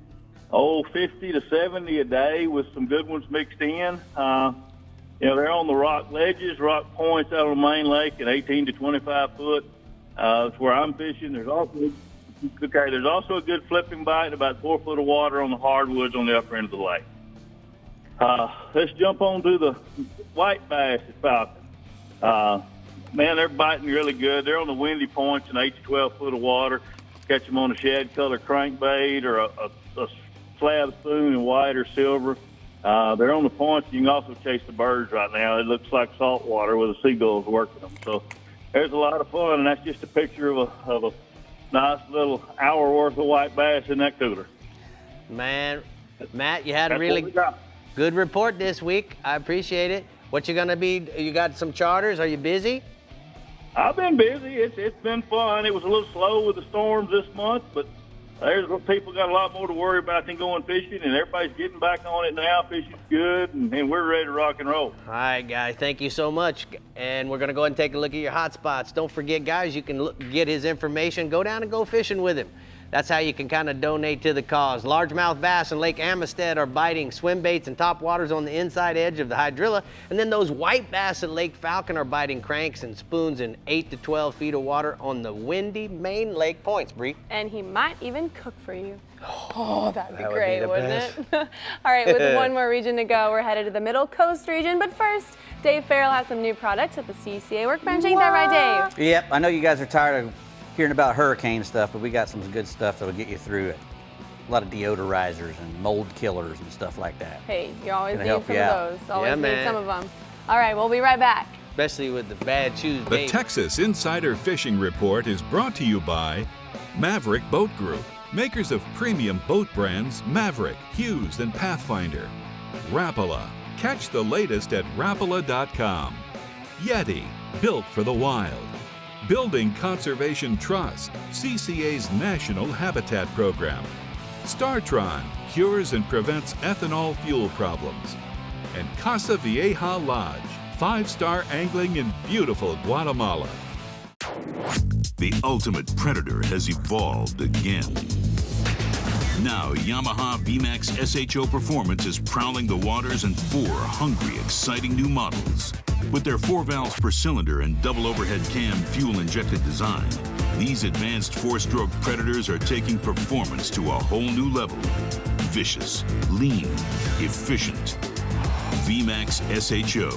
50 to 70 a day with some good ones mixed in. They're on the rock ledges, rock points out on the main lake at 18 to 25 foot. That's where I'm fishing. There's also a good flipping bite, about 4 foot of water on the hardwoods on the upper end of the lake. Let's jump on to the white bass at Falcon. Man, they're biting really good. They're on the windy points in 8 to 12 foot of water. Catch them on a shad color crankbait or a slab spoon in white or silver. They're on the points. You can also chase the birds right now. It looks like salt water with the seagulls working them. So there's a lot of fun, and that's just a picture of a nice little hour worth of white bass in that cooler. Man, Matt, you had a really good report this week. I appreciate it. What you gonna be? You got some charters? Are you busy? I've been busy. It's been fun. It was a little slow with the storms this month, but there's people got a lot more to worry about than going fishing, and everybody's getting back on it now. Fishing's good, and we're ready to rock and roll. All right, guys, thank you so much. And we're going to go ahead and take a look at your hot spots. Don't forget, guys, you can get his information. Go down and go fishing with him. That's how you can kind of donate to the cause. Largemouth bass in Lake Amistad are biting swim baits and top waters on the inside edge of the hydrilla. And then those white bass at Lake Falcon are biting cranks and spoons in 8 to 12 feet of water on the windy main lake points, Bree. And he might even cook for you. Oh, that'd be That would great, be the wouldn't best. it? All right, with one more region to go, we're headed to the Middle Coast region. But first, Dave Farrell has some new products at the CCA Workbench. Ain't that right, Dave? Yep, I know you guys are tired of hearing about hurricane stuff, but we got some good stuff that'll get you through it. A lot of deodorizers and mold killers and stuff like that. Hey, you always Gonna need help some you of out. those. Always Yeah, need man. some of them. All right, we'll be right back. Especially with the bad shoes, The baby. Texas Insider Fishing Report is brought to you by Maverick Boat Group, makers of premium boat brands Maverick, Hughes, and Pathfinder. Rapala, catch the latest at rapala.com. Yeti, built for the wild. Building Conservation Trust, CCA's National Habitat Program. StarTron, cures and prevents ethanol fuel problems. And Casa Vieja Lodge, 5-star angling in beautiful Guatemala. The ultimate predator has evolved again. Now, Yamaha VMAX SHO Performance is prowling the waters in 4 hungry, exciting new models. With their 4 valves per cylinder and double overhead cam fuel-injected design, these advanced 4-stroke predators are taking performance to a whole new level. Vicious, lean, efficient. VMAX SHO.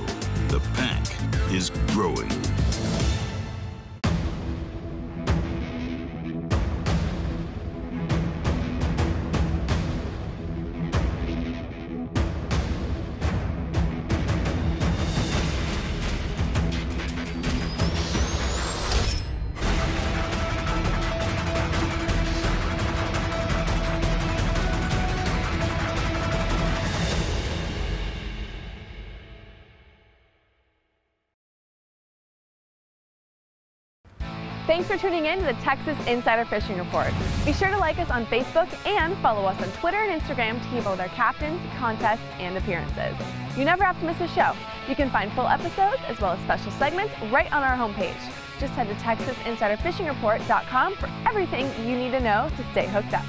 The pack is growing. Thanks for tuning in to the Texas Insider Fishing Report. Be sure to like us on Facebook and follow us on Twitter and Instagram to keep up with our captains, contests, and appearances. You never have to miss a show. You can find full episodes as well as special segments right on our homepage. Just head to TexasInsiderFishingReport.com for everything you need to know to stay hooked up.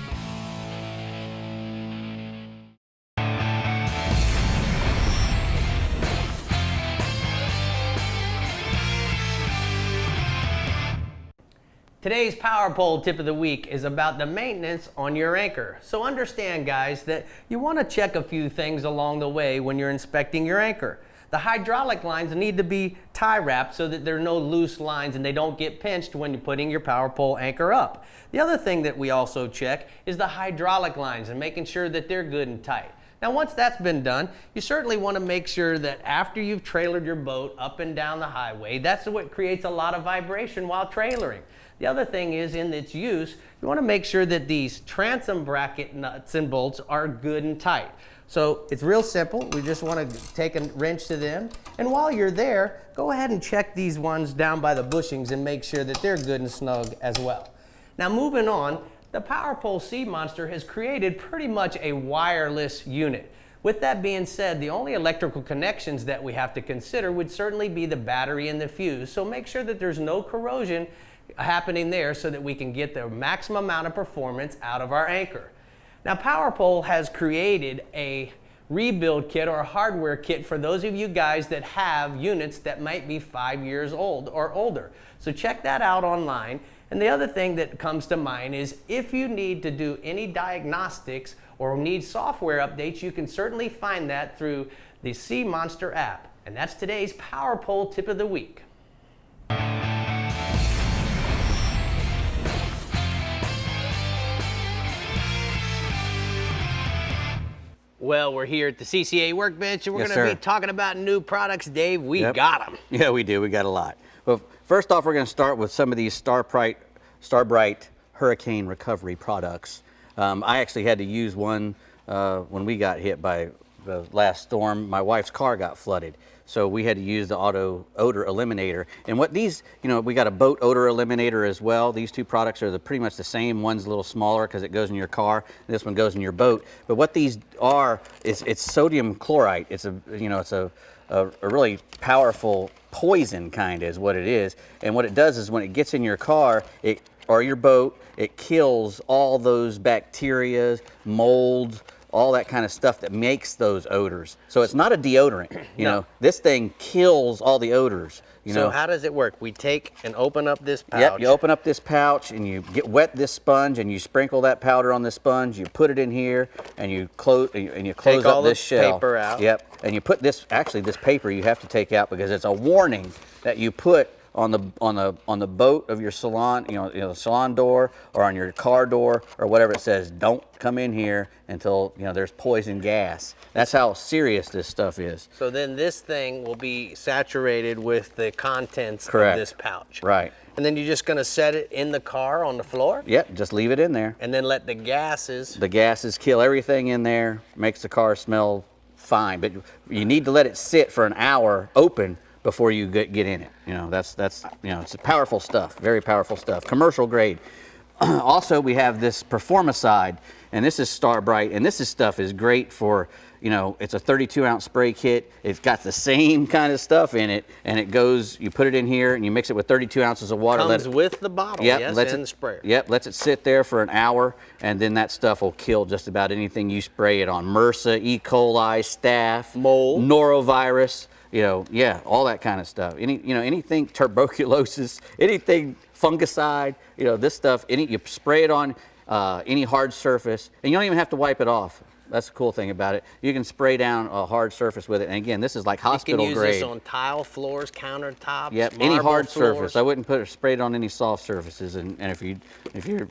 Today's Power Pole tip of the week is about the maintenance on your anchor. So understand, guys, that you want to check a few things along the way when you're inspecting your anchor. The hydraulic lines need to be tie wrapped so that there are no loose lines and they don't get pinched when you're putting your power pole anchor up. The other thing that we also check is the hydraulic lines and making sure that they're good and tight. Now, once that's been done, you certainly want to make sure that after you've trailered your boat up and down the highway, that's what creates a lot of vibration while trailering. The other thing is, in its use, you want to make sure that these transom bracket nuts and bolts are good and tight. So it's real simple. We just want to take a wrench to them. And while you're there, go ahead and check these ones down by the bushings and make sure that they're good and snug as well. Now, moving on, the Power Pole Sea Monster has created pretty much a wireless unit. With that being said, the only electrical connections that we have to consider would certainly be the battery and the fuse. So make sure that there's no corrosion happening there so that we can get the maximum amount of performance out of our anchor. Now, Power Pole has created a rebuild kit or a hardware kit for those of you guys that have units that might be 5 years old or older. So check that out online. And the other thing that comes to mind is if you need to do any diagnostics or need software updates, you can certainly find that through the Sea Monster app. And that's today's Power Pole Tip of the Week. Well, we're here at the CCA Workbench, and we're going to be talking about new products. Dave, we got them. Yeah, we do. We got a lot. Well, first off, we're going to start with some of these Starbright hurricane recovery products. I actually had to use one when we got hit by the last storm. My wife's car got flooded, so we had to use the auto odor eliminator. And what these, we got a boat odor eliminator as well. These two products are pretty much the same. One's a little smaller because it goes in your car. This one goes in your boat. But what these are is it's sodium chloride. It's a really powerful poison kind is what it is. And what it does is when it gets in your car or your boat, it kills all those bacteria, mold, all that kind of stuff that makes those odors. So it's not a deodorant, know. This thing kills all the odors. So how does it work? We take and open up this pouch. Yep, you open up this pouch and you wet this sponge and you sprinkle that powder on the sponge. You put it in here and you close up this shell. Take all the paper out. Yep, and you put this paper you have to take out because it's a warning that you put on the boat of your salon, the salon door or on your car door or whatever. It says, don't come in here until there's poison gas. That's how serious this stuff is. So then this thing will be saturated with the contents of this pouch. Right. And then you're just going to set it in the car on the floor? Yep, just leave it in there. And then let the gases kill everything in there, makes the car smell fine. But you need to let it sit for an hour open before you get in it. That's it's powerful stuff, very powerful stuff, commercial grade. Also, we have this Performicide, and this is Starbright, and this stuff is great for, it's a 32-ounce spray kit. It's got the same kind of stuff in it, and it goes, you put it in here, and you mix it with 32 ounces of water. Comes with the bottle, and the sprayer. Yep, lets it sit there for an hour, and then that stuff will kill just about anything you spray it on. MRSA, E. coli, staph, mold, norovirus, all that kind of stuff. Anything tuberculosis, anything fungicide, this stuff, you spray it on any hard surface, and you don't even have to wipe it off. That's the cool thing about it. You can spray down a hard surface with it, and again, this is like hospital grade. You can use this on tile floors, countertops, yep, any hard surface. I wouldn't spray it on any soft surfaces, and if you're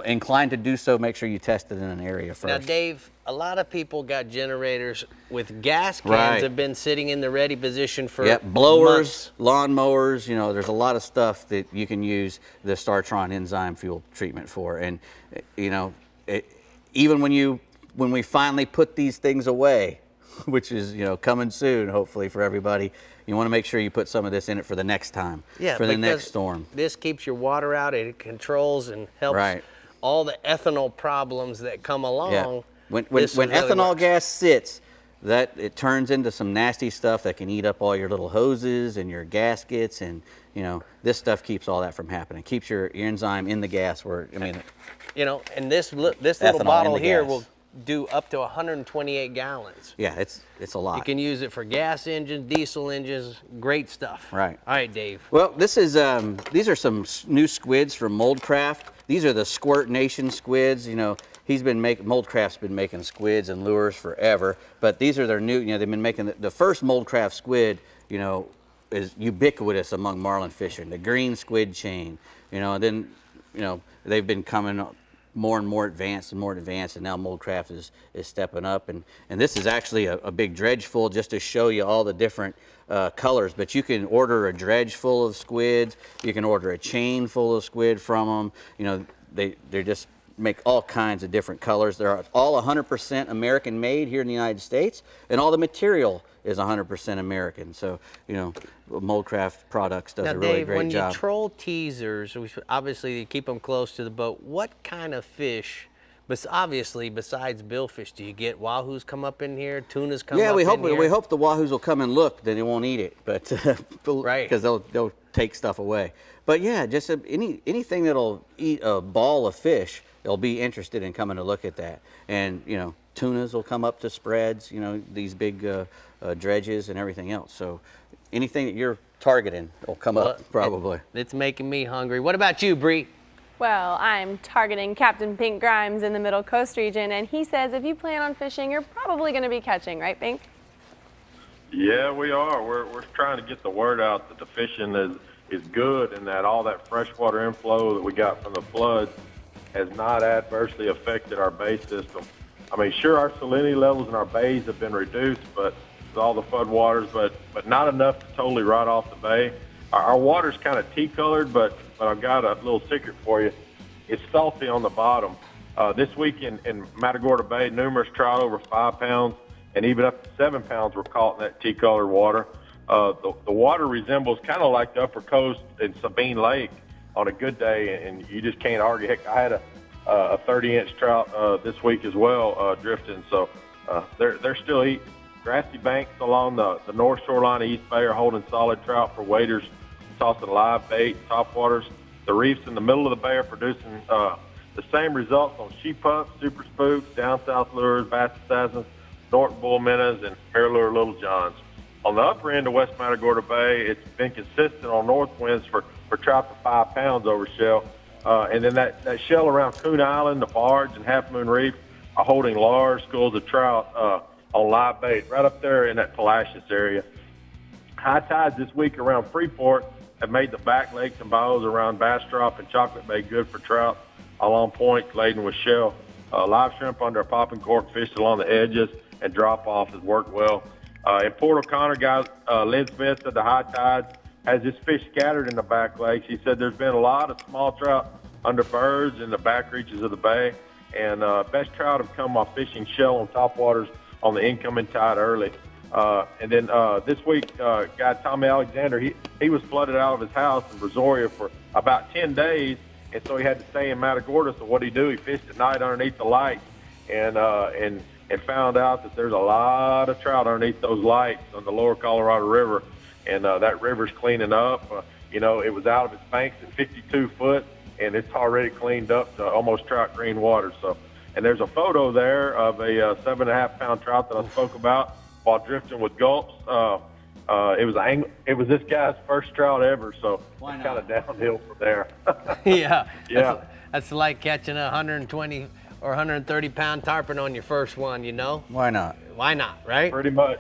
inclined to do so, make sure you test it in an area first. Now, Dave, a lot of people got generators with gas cans have been sitting in the ready position for blowers, months. lawnmowers. There's a lot of stuff that you can use the Startron enzyme fuel treatment for, and even when we finally put these things away, which is coming soon, hopefully for everybody. You want to make sure you put some of this in it for the next time, for the next storm. This keeps your water out. It controls and helps all the ethanol problems that come along. Yeah. When ethanol gas sits, it turns into some nasty stuff that can eat up all your little hoses and your gaskets, and this stuff keeps all that from happening. Keeps your enzyme in the gas and this little bottle here will do up to 128 gallons. Yeah, it's a lot. You can use it for gas engines, diesel engines, great stuff. Right. All right, Dave. Well, these are some new squids from Moldcraft. These are the Squirt Nation squids. Moldcraft's been making squids and lures forever, but these are their new, they've been making the first Moldcraft squid, is ubiquitous among marlin fishing, the green squid chain, and then, they've been coming more and more advanced, and now Moldcraft is stepping up, and this is actually a big dredge full just to show you all the different colors. But you can order a dredge full of squids, you can order a chain full of squid from them. They just make all kinds of different colors. They're all 100% American made here in the United States, and all the material is 100% American. So, Moldcraft Products does a really great job. When you troll teasers, obviously you keep them close to the boat. What kind of fish, obviously besides billfish, do you get? Wahoos come up in here, tunas come up in here? Yeah, we hope the wahoos will come and look, then they won't eat it, but because they'll take stuff away. But yeah, just anything that'll eat a ball of fish, they'll be interested in coming to look at that. And tunas will come up to spreads, these big dredges and everything else. So anything that you're targeting will come up probably. It's making me hungry. What about you, Bree? Well, I'm targeting Captain Pink Grimes in the Middle Coast region, and he says if you plan on fishing, you're probably going to be catching, right, Pink? Yeah, we are. We're trying to get the word out that the fishing is good and that all that freshwater inflow that we got from the floods has not adversely affected our bay system. I mean, sure, our salinity levels in our bays have been reduced, but with all the flood waters, but not enough to totally rot off the bay. Our water's kind of tea-colored, but I've got a little secret for you. It's salty on the bottom. This week in Matagorda Bay, numerous trout over 5 pounds and even up to 7 pounds were caught in that tea-colored water. The water resembles kind of like the upper coast in Sabine Lake on a good day, and you just can't argue. Heck, I had a 30-inch trout this week as well drifting, so they're still eating. Grassy banks along the north shoreline of East Bay are holding solid trout for waders, tossing live bait, topwaters. The reefs in the middle of the bay are producing the same results on sheep hunks, super spooks, down south lures, bass assassins, Norton bull minnows, and mirror little johns. On the upper end of West Matagorda Bay, it's been consistent on north winds for trout to 5 pounds over shell. And then that shell around Coon Island, the Barge, and Half Moon Reef are holding large schools of trout on live bait right up there in that Palacios area. High tides this week around Freeport have made the back lakes and bayous around Bastrop and Chocolate Bay good for trout along points laden with shell. Live shrimp under a popping cork fished along the edges and drop-off has worked well. In Port O'Connor, guys, Lynn Smith said the high tides has this fish scattered in the back lakes. He said there's been a lot of small trout under birds in the back reaches of the bay, and best trout have come off fishing shell on topwaters on the incoming tide early. And then this week, guy Tommy Alexander, he was flooded out of his house in Brazoria for about 10 days, and so he had to stay in Matagorda. So what did he do? He fished at night underneath the lights and found out that there's a lot of trout underneath those lights on the lower Colorado River, and that river's cleaning up. It was out of its banks at 52 foot, and it's already cleaned up to almost trout green water. So, and there's a photo there of a 7.5 pound trout that I spoke about while drifting with gulps. It was this guy's first trout ever, so it's kind of downhill from there. Yeah. Yeah. That's like catching a 120 or 130 pound tarpon on your first one, you know? Why not? Why not, right? Pretty much.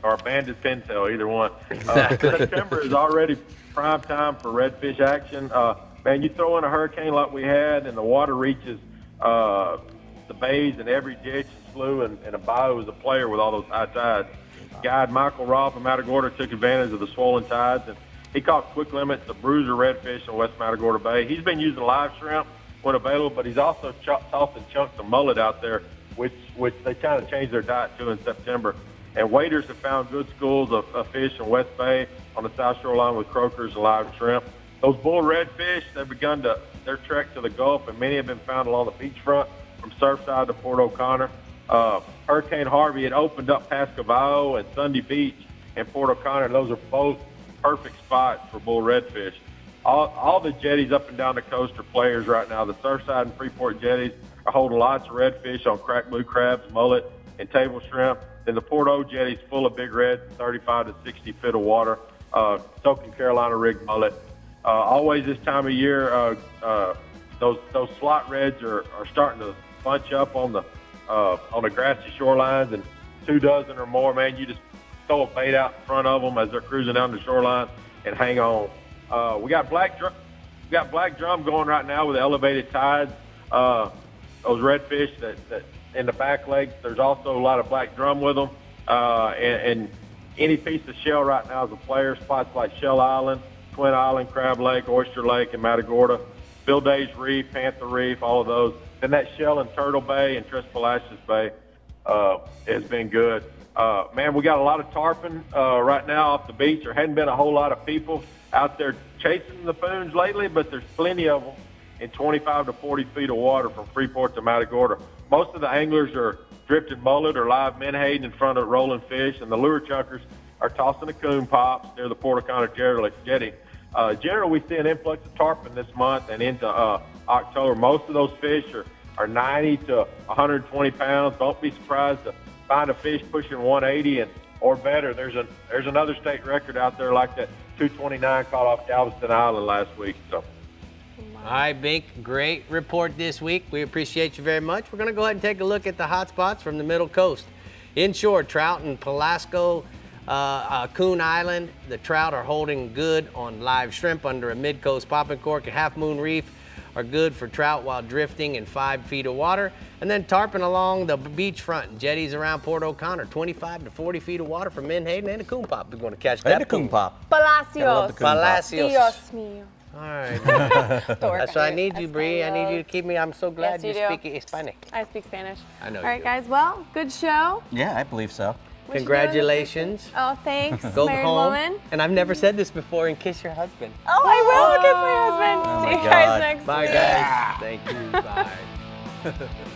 Or a banded pintail, either one. Exactly. September is already prime time for redfish action. Man, you throw in a hurricane like we had, and the water reaches the bays and every ditch and slough, and a bayou was a player with all those high tides. Guide Michael Robb from Matagorda took advantage of the swollen tides, and he caught quick limits of bruiser redfish in West Matagorda Bay. He's been using live shrimp when available, but he's also tossing chunks of mullet out there, which they kind of changed their diet to in September. And waders have found good schools of fish in West Bay on the south shoreline with croakers and live shrimp. Those bull redfish, they've begun their trek to the Gulf, and many have been found along the beachfront from Surfside to Port O'Connor. Hurricane Harvey had opened up past Cavallo and Sunday Beach and Port O'Connor. Those are both perfect spots for bull redfish. All the jetties up and down the coast are players right now. The Surfside and Freeport jetties are holding lots of redfish on cracked blue crabs, mullet, and table shrimp. Then the Port O jetty's full of big reds, 35 to 60 feet of water, soaking Carolina rig mullet. Always this time of year, those slot reds are starting to bunch up on the grassy shorelines, and 2 dozen or more. Man, you just throw a bait out in front of them as they're cruising down the shoreline and hang on. We got black drum going right now with elevated tides. Those redfish that in the back lakes, there's also a lot of black drum with them. And any piece of shell right now is a player. Spots like Shell Island, Twin Island, Crab Lake, Oyster Lake, and Matagorda, Bill Day's Reef, Panther Reef, all of those. And that shell in Turtle Bay and Tres Palacios Bay has been good. Man, we got a lot of tarpon right now off the beach. There hadn't been a whole lot of people out there chasing the foons lately, but there's plenty of them in 25 to 40 feet of water from Freeport to Matagorda. Most of the anglers are drifted mullet or live menhaden in front of rolling fish, and the lure chuckers are tossing the coon pops near the Port O'Connor jetty. Generally, we see an influx of tarpon this month and into October. Most of those fish are 90 to 120 pounds. Don't be surprised to find a fish pushing 180 or better. There's another state record out there like that 229 caught off Galveston Island last week. So. All right, Bink, great report this week. We appreciate you very much. We're going to go ahead and take a look at the hot spots from the Middle Coast. Inshore, trout in Palasko, Coon Island, the trout are holding good on live shrimp under a mid-coast popping cork. And Half Moon Reef are good for trout while drifting in 5 feet of water. And then tarpon along the beachfront, jetties around Port O'Connor, 25 to 40 feet of water for menhaden and a coon pop. We're going to catch that. And a coon pop. Palacios. Palacios. Dios mío. All right. That's why I need you, Bree. I need you to keep me. I'm so glad Yes, you you do. speak Spanish. I speak Spanish. I know All you right, do. guys. Well, good show. Yeah, I believe so. What you doing Congratulations. Oh, thanks, Go married home. woman. And I've never said this before, and kiss your husband. Oh, I will kiss my husband. Oh See my you guys God. next Bye, week. guys. Thank you. Bye.